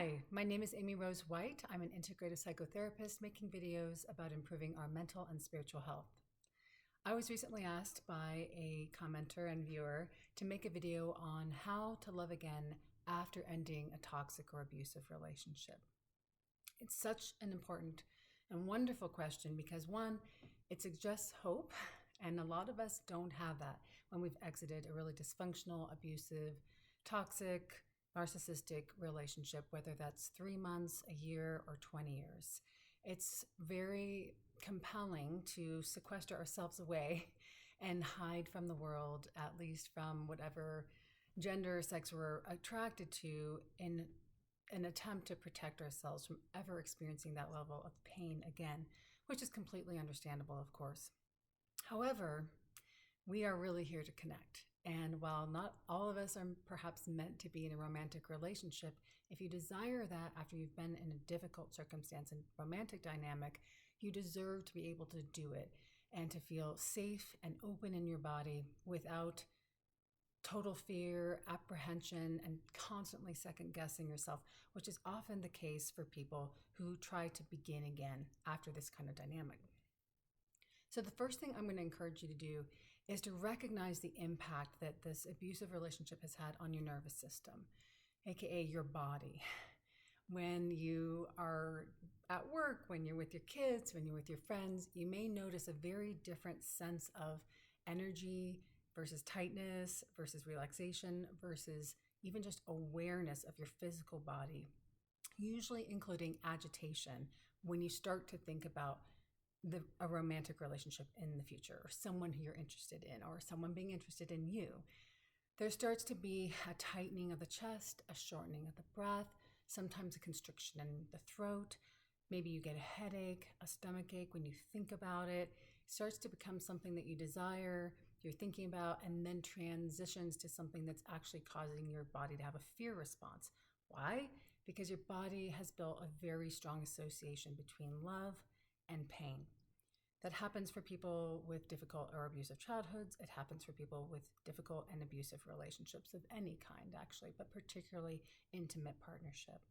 Hi, my name is Amy Rose White. I'm an integrative psychotherapist making videos about improving our mental and spiritual health. I was recently asked by a commenter and viewer to make a video on how to love again after ending a toxic or abusive relationship. It's such an important and wonderful question because one, it suggests hope, and a lot of us don't have that when we've exited a really dysfunctional, abusive, toxic, narcissistic relationship, whether that's 3 months, a year, or 20 years. It's very compelling to sequester ourselves away and hide from the world, at least from whatever gender or sex we're attracted to, in an attempt to protect ourselves from ever experiencing that level of pain again, which is completely understandable, of course. However, we are really here to connect. And while not all of us are perhaps meant to be in a romantic relationship, if you desire that after you've been in a difficult circumstance and romantic dynamic, you deserve to be able to do it and to feel safe and open in your body without total fear, apprehension, and constantly second guessing yourself, which is often the case for people who try to begin again after this kind of dynamic. So the first thing I'm going to encourage you to do is to recognize the impact that this abusive relationship has had on your nervous system, aka your body. When you are at work, when you're with your kids, when you're with your friends, you may notice a very different sense of energy versus tightness versus relaxation versus even just awareness of your physical body, usually including agitation when you start to think about a romantic relationship in the future, or someone who you're interested in, or someone being interested in you. There starts to be a tightening of the chest, a shortening of the breath, sometimes a constriction in the throat. Maybe you get a headache, a stomach ache when you think about it. It starts to become something that you desire, you're thinking about, and then transitions to something that's actually causing your body to have a fear response. Why? Because your body has built a very strong association between love and pain. That happens for people with difficult or abusive childhoods. It happens for people with difficult and abusive relationships of any kind, actually, but particularly intimate partnership.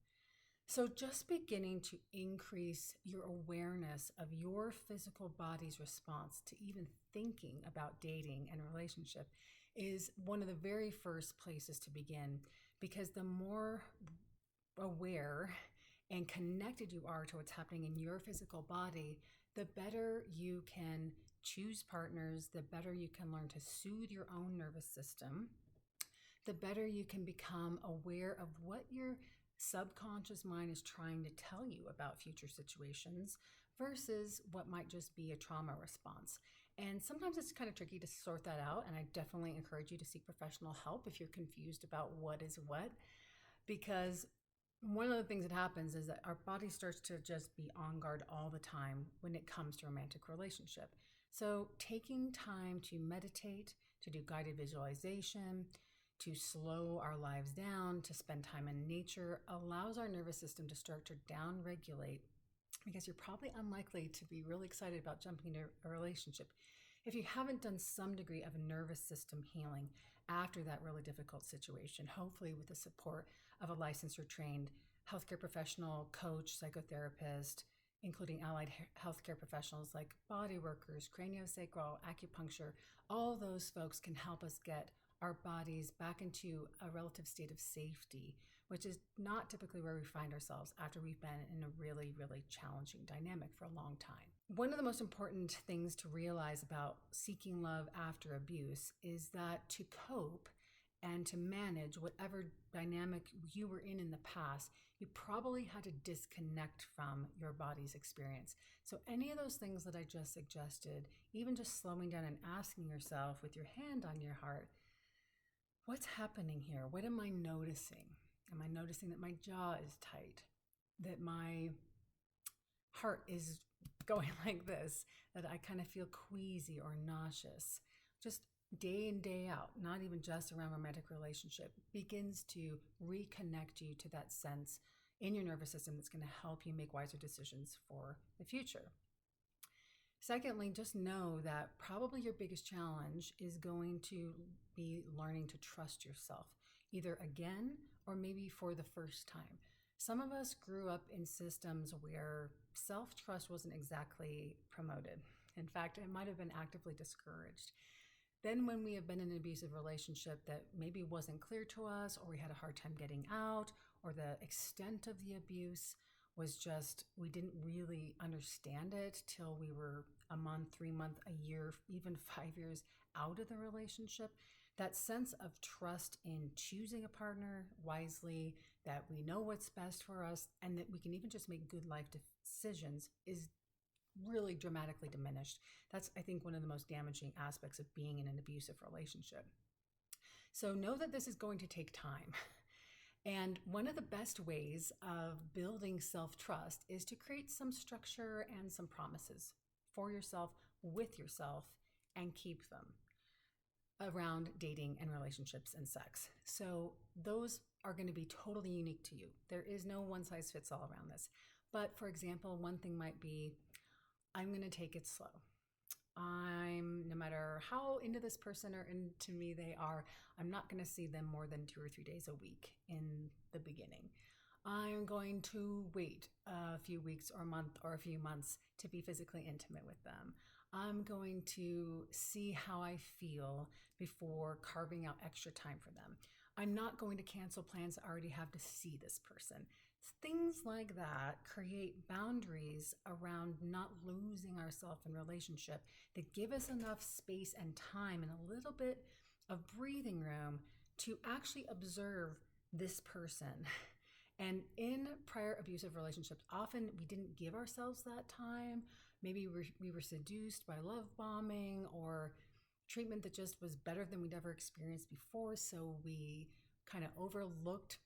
So just beginning to increase your awareness of your physical body's response to even thinking about dating and relationship is one of the very first places to begin, because the more aware and connected you are to what's happening in your physical body, the better you can choose partners, the better you can learn to soothe your own nervous system, the better you can become aware of what your subconscious mind is trying to tell you about future situations versus what might just be a trauma response. And sometimes it's kind of tricky to sort that out, and I definitely encourage you to seek professional help if you're confused about what is what, because one of the things that happens is that our body starts to just be on guard all the time when it comes to romantic relationship. So taking time to meditate, to do guided visualization, to slow our lives down, to spend time in nature allows our nervous system to start to down-regulate, because you're probably unlikely to be really excited about jumping into a relationship if you haven't done some degree of nervous system healing after that really difficult situation, hopefully with the support of a licensed or trained healthcare professional, coach, psychotherapist, including allied healthcare professionals like body workers, craniosacral, acupuncture. All those folks can help us get our bodies back into a relative state of safety, which is not typically where we find ourselves after we've been in a really, really challenging dynamic for a long time. One of the most important things to realize about seeking love after abuse is that to cope and to manage whatever dynamic you were in the past, you probably had to disconnect from your body's experience. So any of those things that I just suggested, even just slowing down and asking yourself with your hand on your heart, what's happening here? What am I noticing? Am I noticing that my jaw is tight? That my heart is going like this? That I kind of feel queasy or nauseous? Just day in, day out, not even just around romantic relationship, begins to reconnect you to that sense in your nervous system that's going to help you make wiser decisions for the future. Secondly, just know that probably your biggest challenge is going to be learning to trust yourself, either again or maybe for the first time. Some of us grew up in systems where self-trust wasn't exactly promoted. In fact, it might have been actively discouraged. Then, when we have been in an abusive relationship that maybe wasn't clear to us, or we had a hard time getting out, or the extent of the abuse was just, we didn't really understand it till we were a month, 3 month, a year, even 5 years out of the relationship. That sense of trust in choosing a partner wisely, that we know what's best for us, and that we can even just make good life decisions is really dramatically diminished. That's, I think, one of the most damaging aspects of being in an abusive relationship. So know that this is going to take time. And one of the best ways of building self-trust is to create some structure and some promises for yourself, with yourself, and keep them around dating and relationships and sex. So those are going to be totally unique to you. There is no one size fits all around this. But for example, one thing might be, I'm going to take it slow. No matter how into this person or into me they are, I'm not going to see them more than 2 or 3 days a week in the beginning. I'm going to wait a few weeks or a month or a few months to be physically intimate with them. I'm going to see how I feel before carving out extra time for them. I'm not going to cancel plans I already have to see this person. Things like that create boundaries around not losing ourselves in relationship that give us enough space and time and a little bit of breathing room to actually observe this person. And in prior abusive relationships, often we didn't give ourselves that time. Maybe we were seduced by love bombing or treatment that just was better than we'd ever experienced before. So we kind of overlooked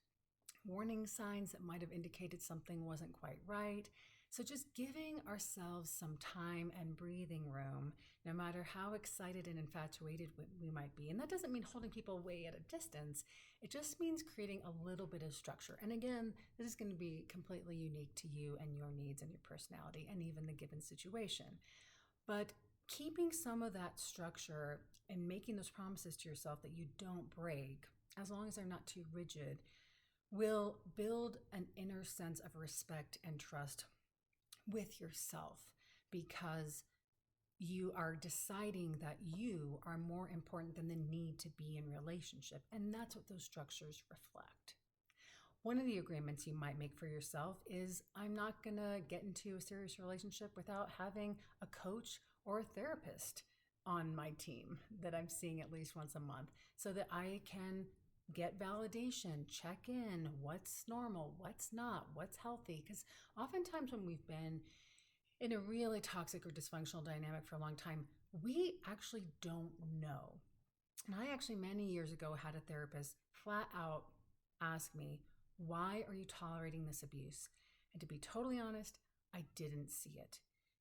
warning signs that might have indicated something wasn't quite right. So just giving ourselves some time and breathing room, no matter how excited and infatuated we might be. And that doesn't mean holding people away at a distance. It just means creating a little bit of structure. And again, this is going to be completely unique to you and your needs and your personality and even the given situation. But keeping some of that structure and making those promises to yourself that you don't break, as long as they're not too rigid, will build an inner sense of respect and trust with yourself, because you are deciding that you are more important than the need to be in relationship. And that's what those structures reflect. One of the agreements you might make for yourself is, I'm not going to get into a serious relationship without having a coach or a therapist on my team that I'm seeing at least once a month, so that I can get validation, check in, what's normal, what's not, what's healthy. Because oftentimes when we've been in a really toxic or dysfunctional dynamic for a long time, we actually don't know. And I actually many years ago had a therapist flat out ask me, why are you tolerating this abuse? And to be totally honest, I didn't see it.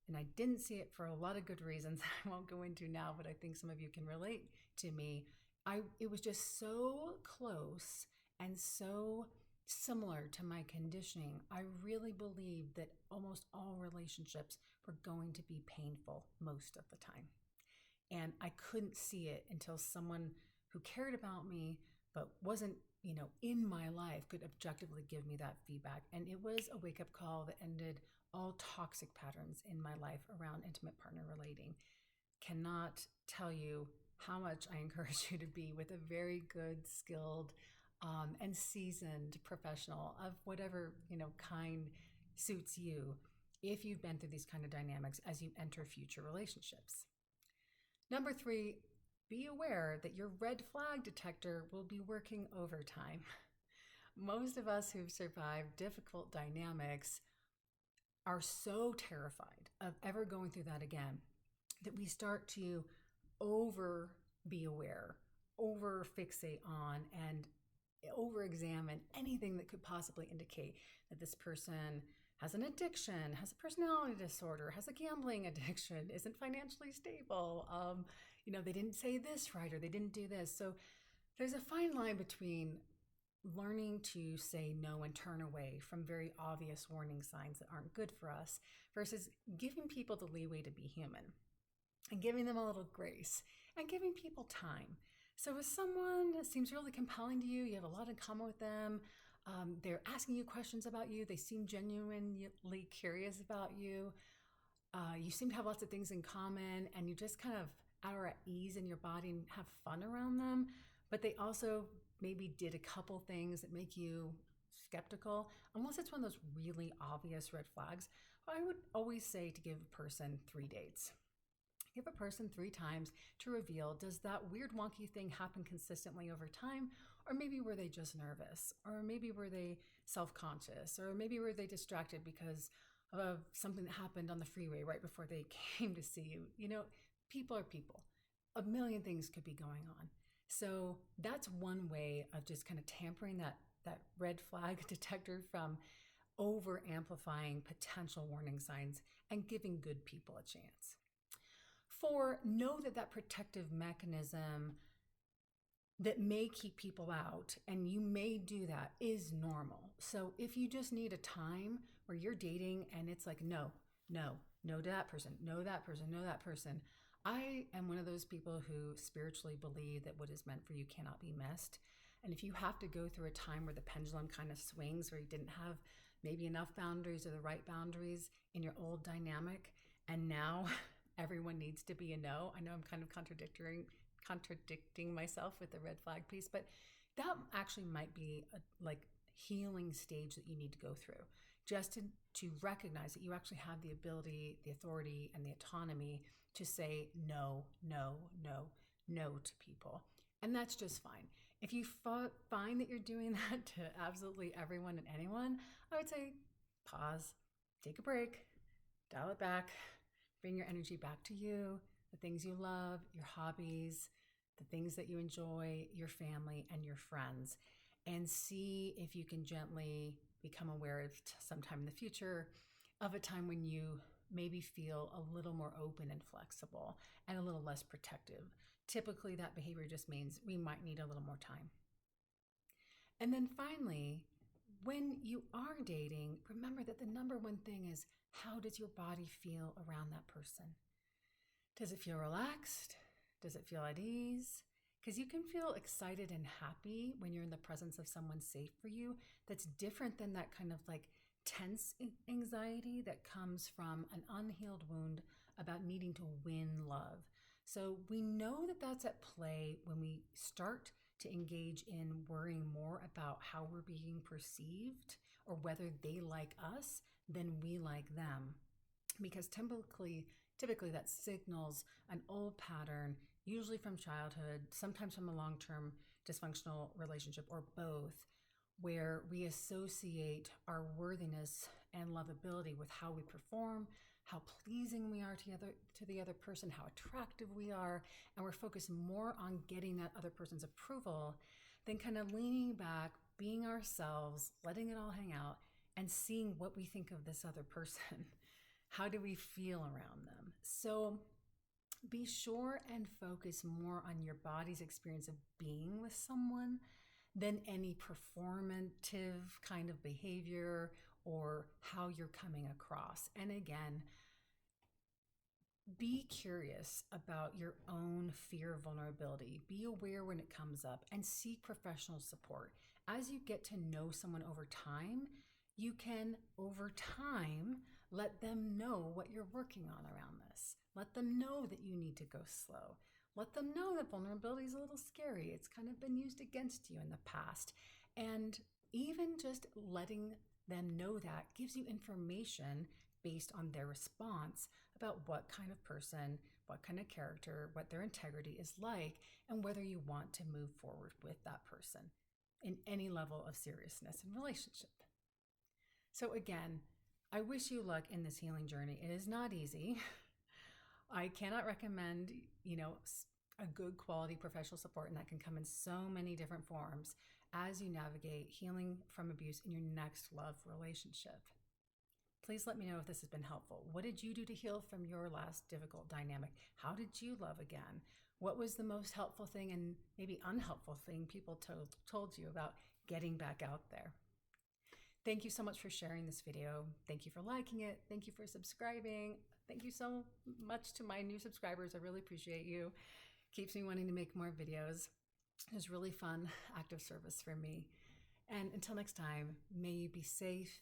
And I didn't see it for a lot of good reasons I won't go into now, but I think some of you can relate to me. It was just so close and so similar to my conditioning. I really believed that almost all relationships were going to be painful most of the time. And I couldn't see it until someone who cared about me but wasn't, in my life could objectively give me that feedback. And it was a wake-up call that ended all toxic patterns in my life around intimate partner relating. Cannot tell you how much I encourage you to be with a very good, skilled, and seasoned professional of whatever kind suits you, if you've been through these kind of dynamics as you enter future relationships. Number 3, be aware that your red flag detector will be working overtime. Most of us who've survived difficult dynamics are so terrified of ever going through that again that we start to over be aware, over fixate on, and over examine anything that could possibly indicate that this person has an addiction, has a personality disorder, has a gambling addiction, isn't financially stable, they didn't say this right, or they didn't do this. So there's a fine line between learning to say no and turn away from very obvious warning signs that aren't good for us, versus giving people the leeway to be human and giving them a little grace and giving people time. So if someone seems really compelling to you, you have a lot in common with them, They're asking you questions about you. They seem genuinely curious about you. You seem to have lots of things in common, and you just kind of are at ease in your body and have fun around them. But they also maybe did a couple things that make you skeptical, unless it's one of those really obvious red flags. I would always say to give a person 3 dates. Give a person 3 times to reveal, does that weird wonky thing happen consistently over time? Or maybe were they just nervous? Or maybe were they self-conscious? Or maybe were they distracted because of something that happened on the freeway right before they came to see you? You know, people are people. A million things could be going on. So that's one way of just kind of tampering that red flag detector from over amplifying potential warning signs and giving good people a chance. 4, know that protective mechanism that may keep people out, and you may do that, is normal. So if you just need a time where you're dating and it's like, no to that person, no that person, no that person. I am one of those people who spiritually believe that what is meant for you cannot be missed. And if you have to go through a time where the pendulum kind of swings, where you didn't have maybe enough boundaries or the right boundaries in your old dynamic, and now everyone needs to be a no. I know I'm kind of contradicting myself with the red flag piece, but that actually might be a healing stage that you need to go through, just to recognize that you actually have the ability, the authority, and the autonomy to say no to people. And that's just fine. If you find that you're doing that to absolutely everyone and anyone, I would say pause, take a break, dial it back, bring your energy back to you, the things you love, your hobbies, the things that you enjoy, your family, and your friends, and see if you can gently become aware of sometime in the future of a time when you maybe feel a little more open and flexible and a little less protective. Typically, that behavior just means we might need a little more time. And then finally, when you are dating, remember that the number one thing is, how does your body feel around that person? Does it feel relaxed? Does it feel at ease? Because you can feel excited and happy when you're in the presence of someone safe for you. That's different than that kind of tense anxiety that comes from an unhealed wound about needing to win love. So we know that that's at play when we start to engage in worrying more about how we're being perceived or whether they like us than we like them. Because typically that signals an old pattern, usually from childhood, sometimes from a long-term dysfunctional relationship, or both, where we associate our worthiness and lovability with how we perform, how pleasing we are to the other person, how attractive we are, and we're focused more on getting that other person's approval than kind of leaning back, being ourselves, letting it all hang out, and seeing what we think of this other person. How do we feel around them? So be sure and focus more on your body's experience of being with someone than any performative kind of behavior or how you're coming across. And again, be curious about your own fear of vulnerability. Be aware when it comes up and seek professional support. As you get to know someone over time, you can, over time, let them know what you're working on around this. Let them know that you need to go slow. Let them know that vulnerability is a little scary. It's kind of been used against you in the past. And even just letting them know that gives you information based on their response about what kind of person, what kind of character, what their integrity is like, and whether you want to move forward with that person in any level of seriousness in relationship. So again, I wish you luck in this healing journey. It is not easy. I cannot recommend, a good quality professional support, and that can come in so many different forms as you navigate healing from abuse in your next love relationship. Please let me know if this has been helpful. What did you do to heal from your last difficult dynamic? How did you love again? What was the most helpful thing and maybe unhelpful thing people told you about getting back out there? Thank you so much for sharing this video. Thank you for liking it. Thank you for subscribing. Thank you so much to my new subscribers. I really appreciate you. Keeps me wanting to make more videos. It's really fun, active service for me. And until next time, may you be safe,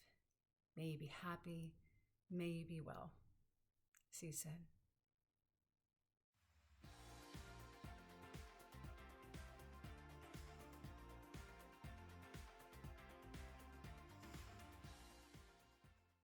may you be happy, may you be well. See you soon.